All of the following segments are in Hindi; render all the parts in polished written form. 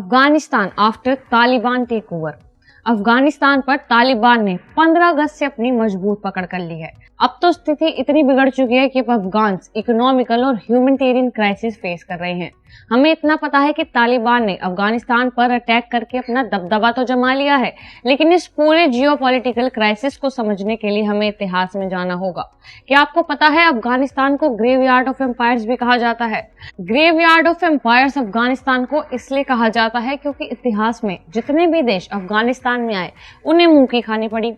Afghanistan after Taliban take over. Afghanistan पर तालिबान ने 15 अगस्त से अपनी मजबूत पकड़ कर ली है। अब तो स्थिति इतनी बिगड़ चुकी है कि अब अफगान इकोनॉमिकल और ह्यूमैनिटेरियन क्राइसिस फेस कर रहे हैं। हमें इतना पता है कि तालिबान ने अफगानिस्तान पर अटैक करके अपना दबदबा तो जमा लिया है, लेकिन इस पूरे जियोपॉलिटिकल क्राइसिस को समझने के लिए हमें इतिहास में जाना होगा। क्या आपको पता है अफगानिस्तान को ग्रेवयार्ड ऑफ एम्पायर्स भी कहा जाता है? ग्रेवयार्ड ऑफ एम्पायर्स अफगानिस्तान को इसलिए कहा जाता है क्योंकि इतिहास में जितने भी देश अफगानिस्तान में आए उन्हें मुंह की खानी पड़ी।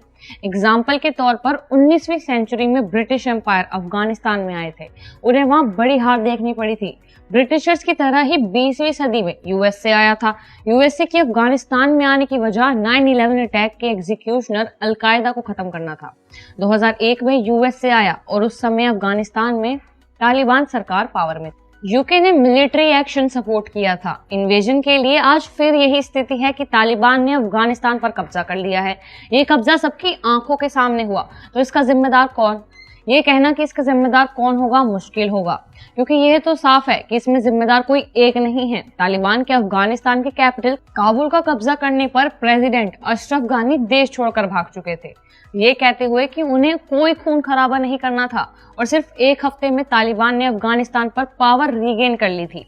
एग्जाम्पल के तौर पर 19वीं सेंचुरी में ब्रिटिश एम्पायर अफगानिस्तान में आए थे, उन्हें वहां बड़ी हार देखनी पड़ी थी। ब्रिटिशर्स की तरह ही 20वीं सदी में यूएसए आया था। यूएसए की अफगानिस्तान में आने की वजह 9/11 अटैक के एग्जीक्यूशनर अलकायदा को खत्म करना था। 2001 में यूएसए आया और उस समय अफगानिस्तान में तालिबान सरकार पावर में थी। यूके ने मिलिट्री एक्शन सपोर्ट किया था इन्वेजन के लिए। आज फिर यही स्थिति है कि तालिबान ने अफगानिस्तान पर कब्जा कर लिया है। ये कब्जा सबकी आंखों के सामने हुआ, तो इसका जिम्मेदार कौन? ये कहना कि इसका जिम्मेदार कौन होगा मुश्किल होगा, क्योंकि ये तो साफ है कि इसमें जिम्मेदार कोई एक नहीं है। तालिबान के अफगानिस्तान के कैपिटल काबुल का कब्जा करने पर प्रेसिडेंट अशरफ गानी देश छोड़कर भाग चुके थे, ये कहते हुए कि उन्हें कोई खून खराबा नहीं करना था, और सिर्फ एक हफ्ते में तालिबान ने अफगानिस्तान पर पावर रीगेन कर ली थी।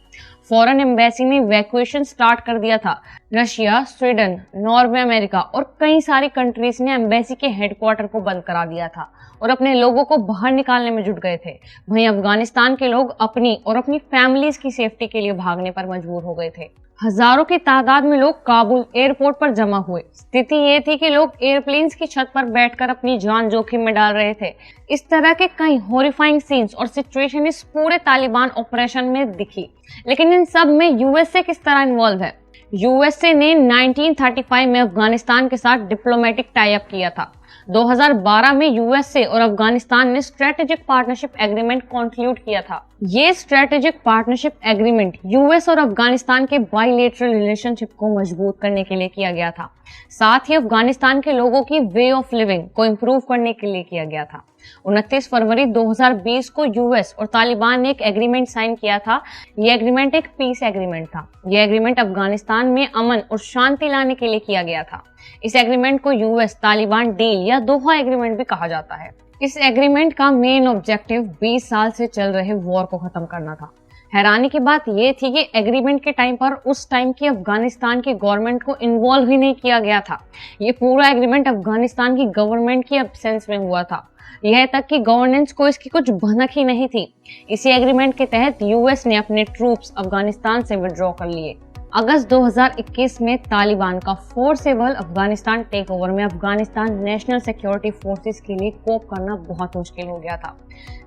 फॉरेन एम्बेसी ने इवैक्यूएशन स्टार्ट कर दिया था। रशिया, स्वीडन, नॉर्वे, अमेरिका और कई सारी कंट्रीज ने एम्बेसी के हेडक्वार्टर को बंद करा दिया था और अपने लोगों को बाहर निकालने में जुट गए थे। वहीं अफगानिस्तान के लोग अपनी और अपनी फैमिलीज की सेफ्टी के लिए भागने पर मजबूर हो गए थे। हजारों की तादाद में लोग काबुल एयरपोर्ट पर जमा हुए। स्थिति ये थी कि लोग एयरप्लेन्स की छत पर बैठकर अपनी जान जोखिम में डाल रहे थे। इस तरह के कई हॉरिफाइंग सीन्स और सिचुएशन इस पूरे तालिबान ऑपरेशन में दिखी। लेकिन इन सब में यूएसए किस तरह इन्वॉल्व है? यूएसए ने 1935 में अफगानिस्तान के साथ डिप्लोमेटिक टाई अप किया था। 2012 में यूएसए और अफगानिस्तान ने स्ट्रेटेजिक पार्टनरशिप एग्रीमेंट कंक्लूड किया था। ये स्ट्रेटेजिक पार्टनरशिप एग्रीमेंट यूएस और अफगानिस्तान के बायलैटरल रिलेशनशिप को मजबूत करने के लिए किया गया था। साथ ही अफगानिस्तान के लोगों की वे ऑफ लिविंग को इम्प्रूव करने के लिए किया गया था। 29 फरवरी 2020 को यूएस और तालिबान ने एक एग्रीमेंट साइन किया था। ये एग्रीमेंट एक पीस एग्रीमेंट था। ये एग्रीमेंट अफगानिस्तान में अमन और शांति लाने के लिए किया गया था। इस एग्रीमेंट को यूएस तालिबान डील या दोहा एग्रीमेंट भी कहा जाता है। इस एग्रीमेंट का मेन ऑब्जेक्टिव 20 साल से चल रहे वॉर को खत्म करना था। हैरानी की बात यह थी कि एग्रीमेंट के टाइम पर उस टाइम की अफगानिस्तान की गवर्नमेंट को इन्वॉल्व ही नहीं किया गया था। ये पूरा एग्रीमेंट अफगानिस्तान की गवर्नमेंट की एब्सेंस में हुआ था। यह तक कि गवर्नेंस को इसकी कुछ भनक ही नहीं थी। इसी एग्रीमेंट के तहत यूएस ने अपने ट्रूप्स अफगानिस्तान से विड्रॉ कर लिए। अगस्त 2021 में तालिबान का फोर्सेबल अफगानिस्तान टेक ओवर में अफगानिस्तान नेशनल सिक्योरिटी फोर्सेस के लिए कोप करना बहुत मुश्किल हो गया था।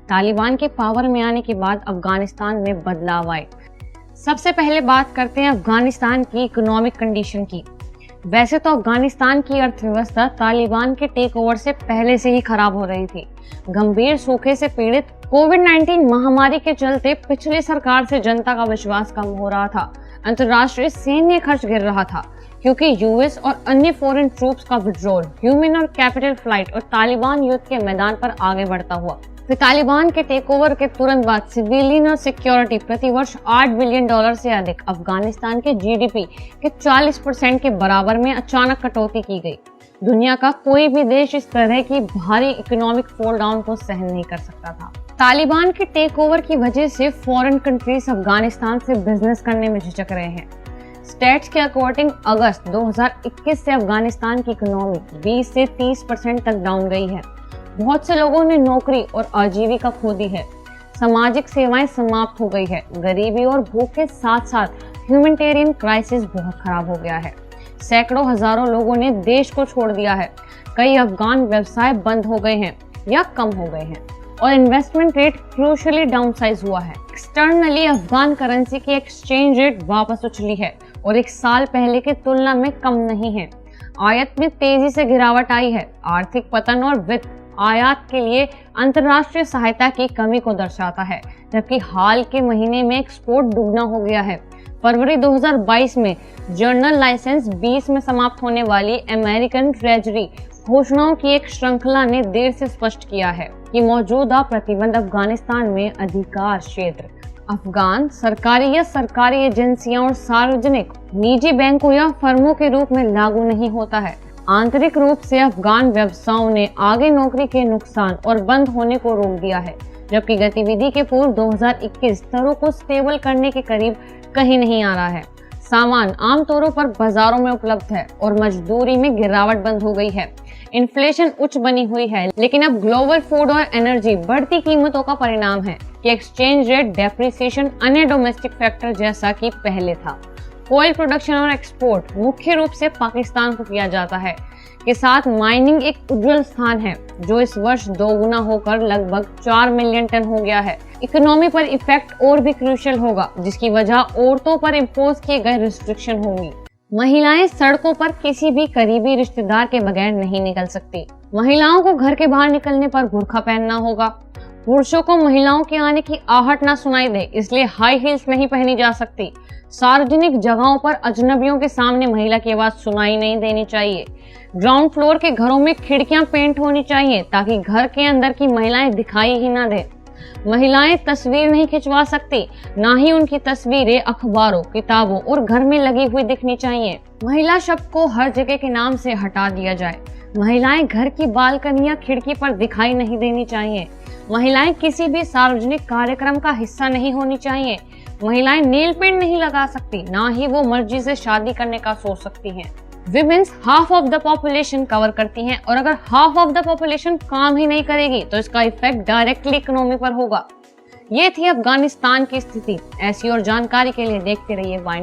तालिबान के पावर में आने के बाद अफगानिस्तान में बदलाव आए। सबसे पहले बात करते हैं अफगानिस्तान की इकोनॉमिक कंडीशन की। वैसे तो अफगानिस्तान की अर्थव्यवस्था तालिबान के टेक ओवर से पहले से ही खराब हो रही थी। गंभीर सूखे से पीड़ित कोविड-19 महामारी के चलते पिछली सरकार से जनता का विश्वास कम हो रहा था। अंतर्राष्ट्रीय सैन्य खर्च गिर रहा था क्योंकि यूएस और अन्य फॉरेन ट्रूप्स का विड्रॉल, ह्यूमन और कैपिटल फ्लाइट और तालिबान युद्ध के मैदान पर आगे बढ़ता हुआ। फिर तालिबान के टेक ओवर के तुरंत बाद सिविलियन और सिक्योरिटी प्रतिवर्ष $8 बिलियन से अधिक अफगानिस्तान के जीडीपी के 40% के बराबर में अचानक कटौती की गई। दुनिया का कोई भी देश इस तरह की भारी इकोनॉमिक फॉल डाउन को सहन नहीं कर सकता था। तालिबान के टेक ओवर की वजह से फॉरेन कंट्रीज अफगानिस्तान से बिजनेस करने में झिझक रहे हैं। स्टैट्स के अकॉर्डिंग अगस्त 2021 से अफगानिस्तान की इकोनॉमी 20 से 30% तक डाउन गई है। बहुत से लोगों ने नौकरी और आजीविका खो दी है। सामाजिक सेवाएं समाप्त हो गई है। गरीबी और भूख के साथ साथ ह्यूमैनिटेरियन क्राइसिस बहुत खराब हो गया है। सैकड़ों हजारों लोगों ने देश को छोड़ दिया है। कई अफगान व्यवसाय बंद हो गए हैं या कम हो गए हैं और इन्वेस्टमेंट रेट क्रूशियली डाउनसाइज हुआ है। एक्सटर्नली अफगान करेंसी की एक्सचेंज रेट वापस उछली है और एक साल पहले की तुलना में कम नहीं है। आयात में तेजी से गिरावट आई है। आर्थिक पतन और वित्त आयात के लिए अंतर्राष्ट्रीय सहायता की कमी को दर्शाता है, जबकि हाल के महीने में एक्सपोर्ट दुगना हो गया है। फरवरी 2022 में जर्नल लाइसेंस 20 में समाप्त होने वाली अमेरिकन ट्रेजरी घोषणाओं की एक श्रृंखला ने देर से स्पष्ट किया है कि मौजूदा प्रतिबंध अफगानिस्तान में अधिकार क्षेत्र अफगान सरकारी या सरकारी एजेंसियां और सार्वजनिक, निजी बैंकों या फर्मों के रूप में लागू नहीं होता है। आंतरिक रूप से अफगान व्यवसायों ने आगे नौकरी के नुकसान और बंद होने को रोक दिया है, जबकि गतिविधि के पूर्व 2021 स्तरों को स्टेबल करने के करीब कहीं नहीं आ रहा है। सामान आमतौरों पर बाजारों में उपलब्ध है और मजदूरी में गिरावट बंद हो गई है। इन्फ्लेशन उच्च बनी हुई है, लेकिन अब ग्लोबल फूड और एनर्जी बढ़ती कीमतों का परिणाम है कि एक्सचेंज रेट डेप्रिसिएशन अन्य डोमेस्टिक फैक्टर जैसा कि पहले था। ऑयल प्रोडक्शन और एक्सपोर्ट मुख्य रूप से पाकिस्तान को किया जाता है, के साथ माइनिंग एक उज्जवल स्थान है जो इस वर्ष दोगुना होकर लगभग 4 मिलियन टन हो गया है। इकोनॉमी पर इफेक्ट और भी क्रूशियल होगा, जिसकी वजह औरतों पर इम्पोज किए गए रिस्ट्रिक्शन होंगी। महिलाएं सड़कों पर किसी भी करीबी रिश्तेदार के बगैर नहीं निकल सकती। महिलाओं को घर के बाहर निकलने पर बुर्का पहनना होगा। पुरुषों को महिलाओं के आने की आहट न सुनाई दे, इसलिए हाई हील्स नहीं पहनी जा सकती। सार्वजनिक जगहों पर अजनबियों के सामने महिला की आवाज सुनाई नहीं देनी चाहिए। ग्राउंड फ्लोर के घरों में खिड़कियां पेंट होनी चाहिए ताकि घर के अंदर की महिलाएं दिखाई ही ना दे। महिलाएं तस्वीर नहीं खिंचवा सकती, ना ही उनकी तस्वीरें अखबारों, किताबों और घर में लगी हुई दिखनी चाहिए। महिला शब्द को हर जगह के नाम से हटा दिया जाए। महिलाएं घर की बालकनी या खिड़की पर दिखाई नहीं देनी चाहिए। महिलाएं किसी भी सार्वजनिक कार्यक्रम का हिस्सा नहीं होनी चाहिए। महिलाएं नेल पेंट नहीं लगा सकती, ना ही वो मर्जी से शादी करने का सोच सकती हैं। Women's half of the population cover करती हैं, और अगर हाफ ऑफ द पॉपुलेशन काम ही नहीं करेगी तो इसका इफेक्ट डायरेक्टली इकोनॉमी पर होगा। ये थी अफगानिस्तान की स्थिति। ऐसी और जानकारी के लिए देखते रहिए वाइन।